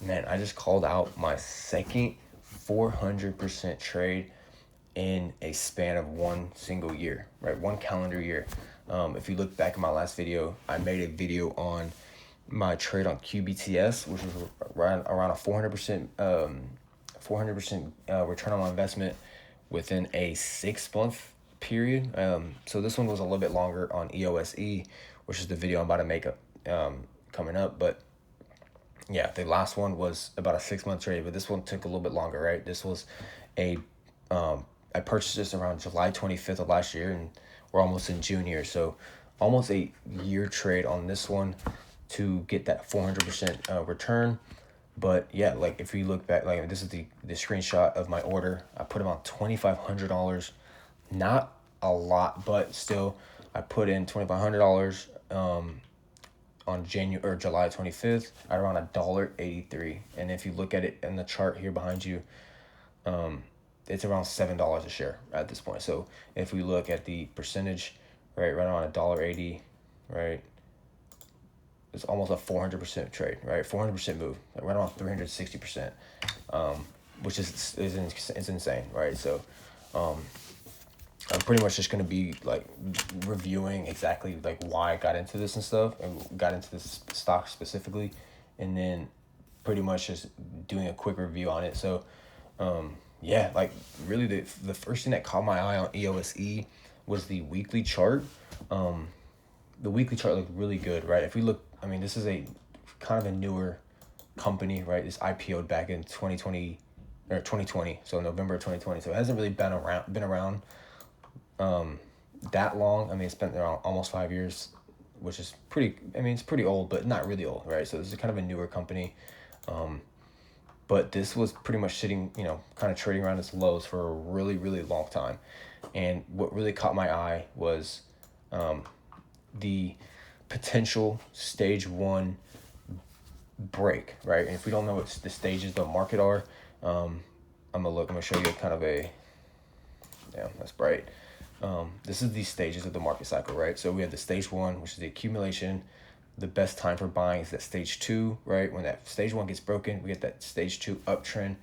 man, I just called out my second 400% trade in a span of one single year, right? One calendar year. If you look back at my last video, I made a video on my trade on QBTS, which was around a 400% 400% return on my investment within a 6 month period. So this one was a little bit longer on Eose, which is the video I'm about to make coming up. But yeah, the last one was about a 6 month trade, but this one took a little bit longer, right? This was a I purchased this around July 25th of last year, and we're almost in June here, so almost a year trade on this one to get that 400% return. But yeah, like if you look back, like this is the screenshot of my order. I put about $2,500, not a lot, but still, I put in $2,500 on July 25th at around $1.83. And if you look at it in the chart here behind you, it's around $7 a share at this point. So if we look at the percentage, right around $1.80, right, it's almost a 400% trade, right? 400% move, like right around 360%, which is insane, right? So I'm pretty much just gonna be like reviewing exactly like why I got into this and stuff, and got into this stock specifically, and then pretty much just doing a quick review on it. So yeah, like really the first thing that caught my eye on EOSE was the weekly chart. The weekly chart looked really good, right? If we look, I mean, this is a kind of a newer company, right? It's IPO'd back in 2020 or 2020, so November of 2020. So it hasn't really been around that long. I mean, it's been around almost 5 years, which is pretty, I mean, it's pretty old, but not really old, right? So this is kind of a newer company. But this was pretty much sitting, kind of trading around its lows for a really, really long time. And what really caught my eye was the potential stage one break, right? And if we don't know what the stages of the market are, I'm gonna show you kind of that's bright. This is the stages of the market cycle, right? So we have the stage one, which is the accumulation. The best time for buying is that stage two, right? When that stage one gets broken, we get that stage two uptrend.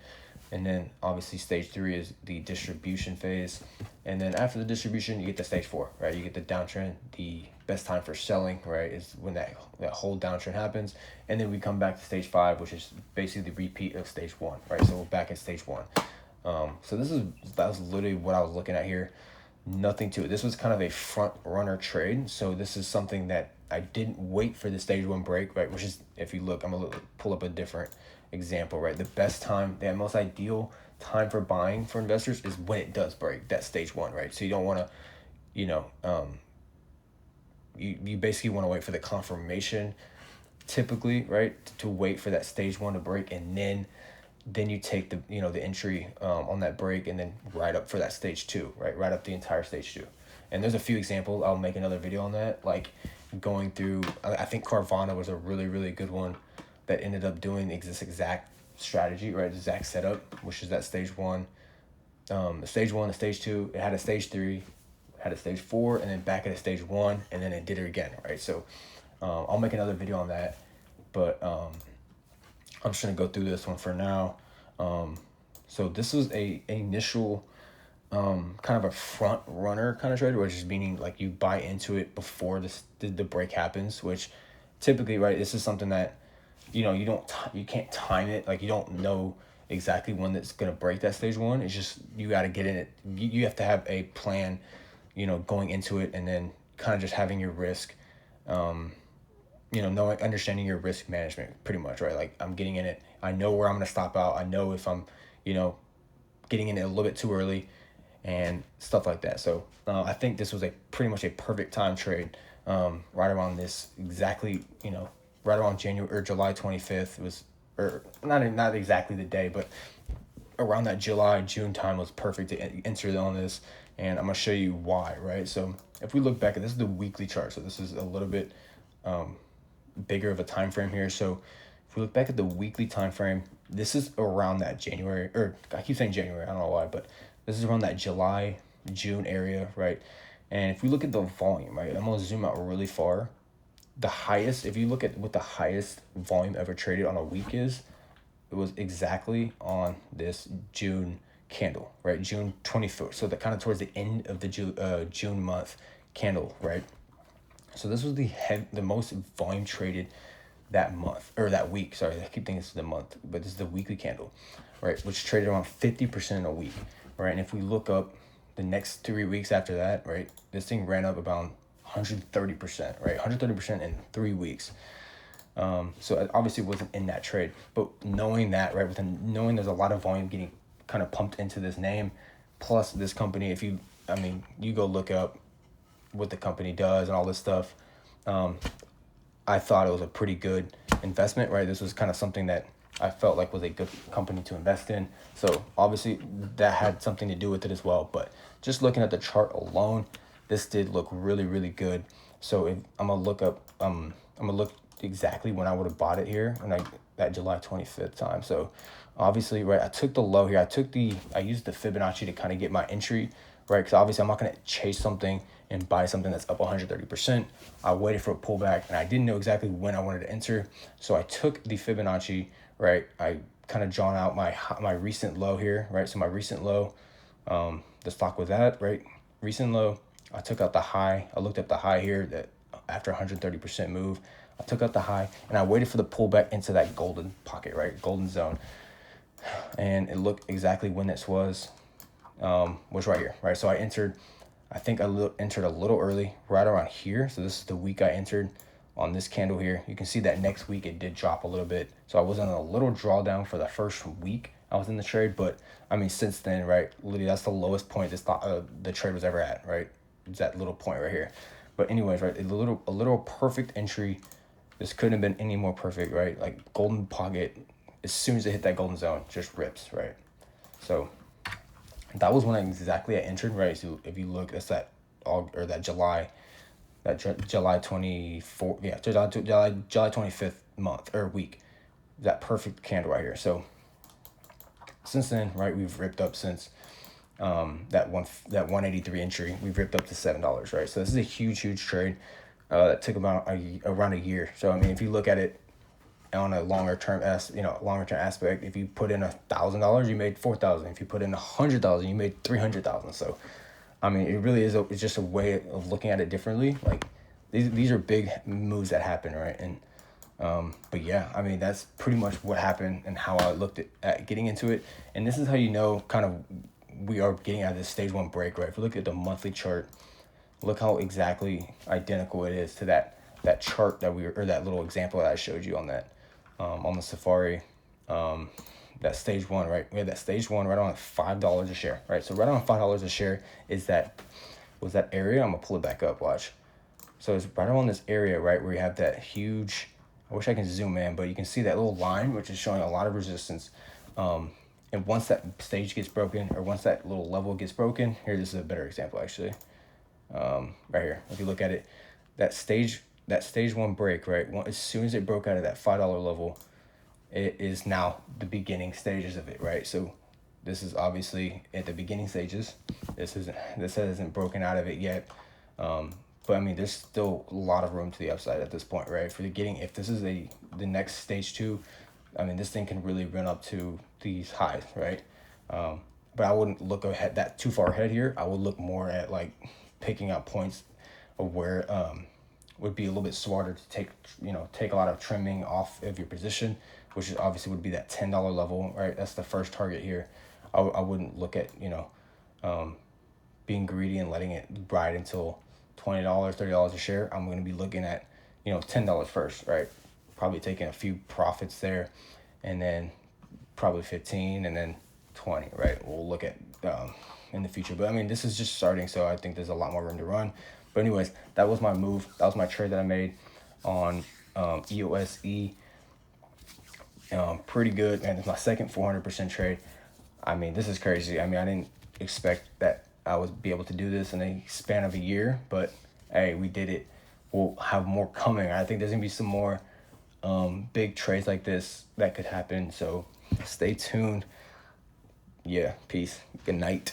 And then obviously stage three is the distribution phase. And then after the distribution, you get the stage four, right? You get the downtrend. The best time for selling, right, is when that whole downtrend happens. And then we come back to stage five, which is basically the repeat of stage one, right? So we're back at stage one. So that was literally what I was looking at here. Nothing to it. This was kind of a front runner trade. So this is something that I didn't wait for the stage one break, right? Which is, if you look, I'm gonna pull up a different example, right? The best time, the most ideal time for buying for investors is when it does break that stage one, right? So you don't want to, you basically want to wait for the confirmation, typically, right? To wait for that stage one to break, and then you take the entry on that break, and then right up for that stage two, right? Right up the entire stage two. And there's a few examples. I'll make another video on that, like going through, I think Carvana was a really, really good one that ended up doing this exact strategy, right? Exact setup, which is that stage one, the stage two, it had a stage three, had a stage four, and then back at a stage one, and then it did it again, right? So I'll make another video on that, but I'm just gonna go through this one for now. So this was a initial kind of a front runner kind of trade, which is meaning like you buy into it before the break happens, which typically, right, this is something that you can't time it, like you don't know exactly when it's gonna break that stage one. It's just you got to get in it. You have to have a plan, going into it, and then kind of just having your risk, understanding your risk management pretty much, right? Like I'm getting in it, I know where I'm gonna stop out, I know if I'm getting in it a little bit too early and stuff like that. So I think this was pretty much a perfect time trade, right around this exactly, right around January or July 25th. It was, or not exactly the day, but around that June time was perfect to enter on this. And I'm gonna show you why, right? So if we look back at this, is the weekly chart. So this is a little bit bigger of a time frame here. So if we look back at the weekly time frame, this is around that January, or I keep saying January, I don't know why, but this is around that July, June area, right? And if we look at the volume, right, I'm gonna zoom out really far. The highest, if you look at what the highest volume ever traded on a week is, it was exactly on this June candle, right? June 24th. So that kind of towards the end of the June month candle, right? So this was the most volume traded that month, or that week. Sorry, I keep thinking it's the month, but this is the weekly candle, right? Which traded around 50% in a week, right? And if we look up the next 3 weeks after that, right, this thing ran up about 130%, right? 130% in 3 weeks. So it obviously wasn't in that trade, but knowing that, right, knowing there's a lot of volume getting kind of pumped into this name, plus this company, you go look up what the company does and all this stuff. I thought it was a pretty good investment, right? This was kind of something that I felt like was a good company to invest in. So obviously that had something to do with it as well. But just looking at the chart alone, this did look really, really good. So if I'm gonna look exactly when I would have bought it here, and that July 25th time. So obviously, right, I took the low here. I used the Fibonacci to kind of get my entry, right? Because obviously I'm not gonna chase something and buy something that's up 130%. I waited for a pullback, and I didn't know exactly when I wanted to enter. So I took the Fibonacci, right? I kind of drawn out my recent low here, right? So my recent low, the stock was at, right? Recent low. I took out the high. I looked at the high here that after 130% move, I took out the high, and I waited for the pullback into that golden pocket, right? Golden zone. And it looked exactly when this was right here, right? So I entered, I think I entered a little early, right around here. So this is the week I entered on this candle here. You can see that next week it did drop a little bit. So I was in a little drawdown for the first week I was in the trade. But I mean, since then, right, literally that's the lowest point the trade was ever at, right? It's that little point right here. But anyways, right, a little perfect entry. This couldn't have been any more perfect, right? Like golden pocket, as soon as it hit that golden zone, just rips, right? So that was when I entered, right? So if you look, that's July 24th, yeah, July 25th month or week, that perfect candle right here. So since then, right, we've ripped up since that 183 entry, we've ripped up to $7, right? So this is a huge trade that took about around a year. So I mean, if you look at it on a longer term aspect, if you put in $1,000, you made $4,000. If you put in $100,000, you made $300,000. So I mean, it really is it's just a way of looking at it differently. Like these are big moves that happen, right? And but yeah, I mean, that's pretty much what happened and how I looked at getting into it. And this is how you know kind of we are getting at this stage 1 break, right? If you look at the monthly chart, look how exactly identical it is to that chart that that little example that I showed you on on the Safari, that stage 1, right? We had that stage 1 right on $5 a share, right? So right on $5 a share was that area. I'm gonna pull it back up, watch. So it's right on this area, right, where you have that huge, I wish I can zoom in, but you can see that little line, which is showing a lot of resistance. And once that stage gets broken, or once that little level gets broken, here, this is a better example, actually. Right here, if you look at it, that stage 1 break, right, as soon as it broke out of that $5 level, it is now the beginning stages of it, right? So this is obviously at the beginning stages. This hasn't broken out of it yet. But I mean, there's still a lot of room to the upside at this point, right? If this is the next stage 2, I mean, this thing can really run up to these highs, right? But I wouldn't look ahead that too far ahead here. I would look more at like picking out points of where would be a little bit smarter to take a lot of trimming off of your position, which is obviously would be that $10 level, right? That's the first target here. I wouldn't look at being greedy and letting it ride until $20, $30 a share. I'm going to be looking at $10 first, right? Probably taking a few profits there, and then probably 15, and then 20, right? We'll look at in the future. But I mean, this is just starting, so I think there's a lot more room to run. But anyways, that was my move. That was my trade that I made on EOSE. Pretty good, man. It's my second 400% trade. I mean, this is crazy. I mean, I didn't expect that I would be able to do this in a span of a year, but hey, we did it. We'll have more coming. I think there's gonna be some more big trades like this that could happen. So stay tuned. Yeah, peace. Good night.